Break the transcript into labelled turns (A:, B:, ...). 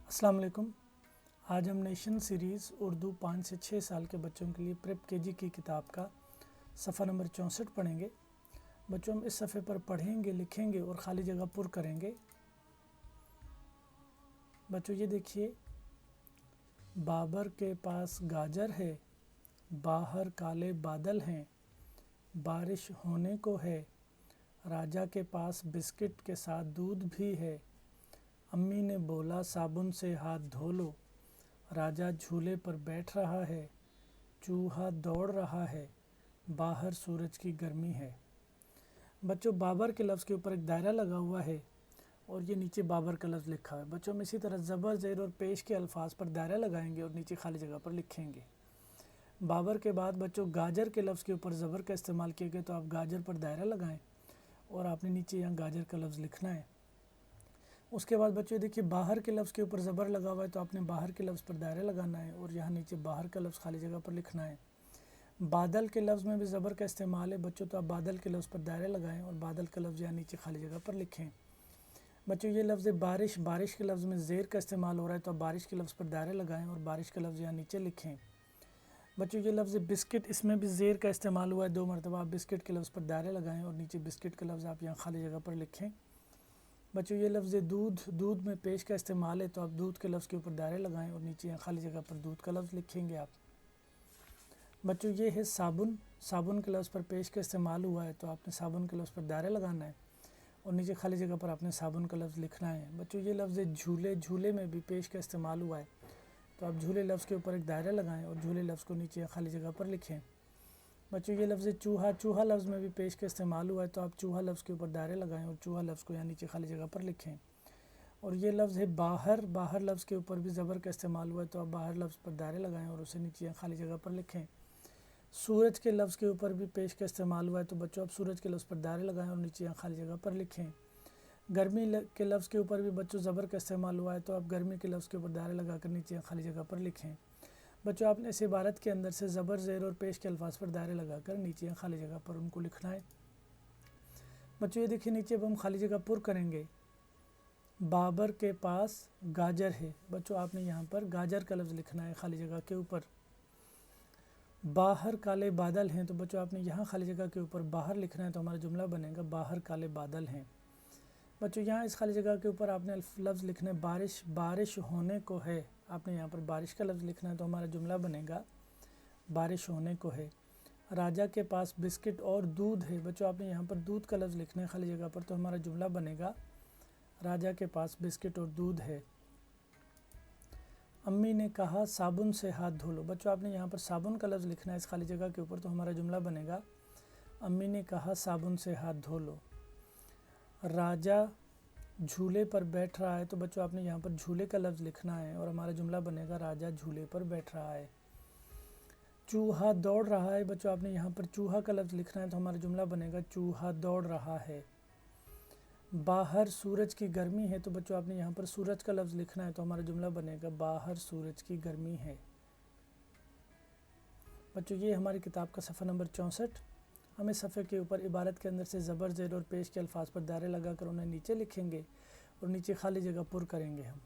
A: السلام علیکم۔ آج ہم نیشن سیریز اردو 5 سے 6 سال کے بچوں کے لیے پریپ کے جی کی کتاب کا صفحہ نمبر 64 پڑھیں گے۔ بچوں ہم اس صفحے پر پڑھیں گے، لکھیں گے اور خالی جگہ پر کریں گے۔ بچوں یہ دیکھیے، بابر کے پاس گاجر ہے، باہر کالے بادل ہیں، بارش ہونے کو ہے، راجا کے پاس بسکٹ کے ساتھ دودھ بھی ہے، امی نے بولا صابن سے ہاتھ دھو لو، راجا جھولے پر بیٹھ رہا ہے، چوہا دوڑ رہا ہے، باہر سورج کی گرمی ہے۔ بچوں بابر کے لفظ کے اوپر ایک دائرہ لگا ہوا ہے اور یہ نیچے بابر کا لفظ لکھا ہے۔ بچوں ہم اسی طرح زبر، زیر اور پیش کے الفاظ پر دائرہ لگائیں گے اور نیچے خالی جگہ پر لکھیں گے۔ بابر کے بعد بچوں گاجر کے لفظ کے اوپر زبر کا استعمال کیا گیا، تو آپ گاجر پر دائرہ لگائیں اور آپ نے نیچے یہاں گاجر کا لفظ لکھنا ہے۔ اس کے بعد بچوں دیکھیے، باہر کے لفظ کے اوپر زبر لگا ہوا ہے، تو آپ نے باہر کے لفظ پر دائرہ لگانا ہے اور یہاں نیچے باہر کا لفظ خالی جگہ پر لکھنا ہے۔ بادل کے لفظ میں بھی زبر کا استعمال ہے بچوں، تو آپ بادل کے لفظ پر دائرہ لگائیں اور بادل کا لفظ یہاں نیچے خالی جگہ پر لکھیں۔ بچوں یہ لفظ بارش، بارش کے لفظ میں زیر کا استعمال ہو رہا ہے، تو آپ بارش کے لفظ پر دائرہ لگائیں اور بارش کا لفظ یہاں نیچے لکھیں۔ بچوں یہ لفظ بسکٹ، اس میں بھی زیر کا استعمال ہوا ہے 2 مرتبہ، آپ بسکٹ کے لفظ پر دائرہ لگائیں اور نیچے بسکٹ کا لفظ آپ یہاں خالی جگہ پر لکھیں۔ بچوں یہ لفظ دودھ، دودھ میں پیش کا استعمال ہے، تو آپ دودھ کے لفظ کے اوپر دائرہ لگائیں اور نیچے یہاں خالی جگہ پر دودھ کا لفظ لکھیں گے آپ۔ بچوں یہ ہے صابن، صابن کے لفظ پر پیش کا استعمال ہوا ہے، تو آپ نے صابن کے لفظ پر دائرہ لگانا ہے اور نیچے خالی جگہ پر آپ نے صابن کا لفظ لکھنا ہے۔ بچوں یہ لفظ جھولے، جھولے میں بھی پیش کا استعمال ہوا ہے، تو آپ جھولے لفظ کے اوپر ایک دائرہ لگائیں اور جھولے لفظ کو نیچے خالی جگہ پر لکھیں۔ بچوں یہ لفظ چوہا، چوہا لفظ میں بھی پیش کا استعمال ہوا ہے، تو آپ چوہا لفظ کے اوپر دائرہ لگائیں اور چوہا لفظ کو یہاں نیچے خالی جگہ پر لکھیں۔ اور یہ لفظ ہے باہر، باہر لفظ کے اوپر بھی زبر کا استعمال ہوا ہے، تو آپ باہر لفظ پر دائرہ لگائیں اور اسے نیچے خالی جگہ پر لکھیں۔ سورج کے لفظ کے اوپر بھی پیش کا استعمال ہوا ہے، تو بچوں آپ سورج کے لفظ پر دائرہ لگائیں اور نیچے خالی جگہ پر لکھیں۔ گرمی کے لفظ کے اوپر بھی بچوں زبر کا استعمال ہوا ہے، تو آپ گرمی کے لفظ کے اوپر دائرہ لگا کر نیچے خالی جگہ پر لکھیں۔ بچوں آپ نے اس عبارت کے اندر سے زبر، زیر اور پیش کے الفاظ پر دائرہ لگا کر نیچے خالی جگہ پر ان کو لکھنا ہے۔ بچوں یہ دیکھیں، نیچے اب ہم خالی جگہ پر کریں گے۔ بابر کے پاس گاجر ہے، بچوں آپ نے یہاں پر گاجر کا لفظ لکھنا ہے خالی جگہ کے اوپر۔ باہر کالے بادل ہیں، تو بچوں آپ نے یہاں خالی جگہ کے اوپر باہر لکھنا ہے، تو ہمارا جملہ بنے گا باہر کالے بادل ہیں۔ بچوں یہاں اس خالی جگہ کے اوپر آپ نے لفظ لکھنا ہے بارش، بارش ہونے کو ہے، آپ نے یہاں پر بارش کا لفظ لکھنا ہے، تو ہمارا جملہ بنے گا بارش ہونے کو ہے۔ راجا کے پاس بسکٹ اور دودھ ہے، بچوں آپ نے یہاں پر دودھ کا لفظ لکھنا ہے خالی جگہ پر، تو ہمارا جملہ بنے گا راجا کے پاس بسکٹ اور دودھ ہے۔ امی نے کہا صابن سے ہاتھ دھو لو، بچوں آپ نے یہاں پر صابن کا لفظ لکھنا ہے اس خالی جگہ کے اوپر، تو ہمارا جملہ بنے گا امی نے کہا صابن سے ہاتھ دھو لو۔ راجا جھولے پر بیٹھ رہا ہے، تو بچوں آپ نے یہاں پر جھولے کا لفظ لکھنا ہے اور ہمارا جملہ بنے گا راجا جھولے پر بیٹھ رہا ہے۔ چوہا دوڑ رہا ہے، بچوں آپ نے یہاں پر چوہا کا لفظ لکھنا ہے، تو ہمارا جملہ بنے گا چوہا دوڑ رہا ہے۔ باہر سورج کی گرمی ہے، تو بچوں آپ نے یہاں پر سورج کا لفظ لکھنا ہے، تو ہمارا جملہ بنے گا باہر سورج کی گرمی ہے۔ بچوں یہ ہماری کتاب کا صفحہ نمبر 64۔ ہم اس صفحے کے اوپر عبارت کے اندر سے زبر، زیر اور پیش کے الفاظ پر دائرہ لگا کر انہیں نیچے لکھیں گے اور نیچے خالی جگہ پر کریں گے ہم۔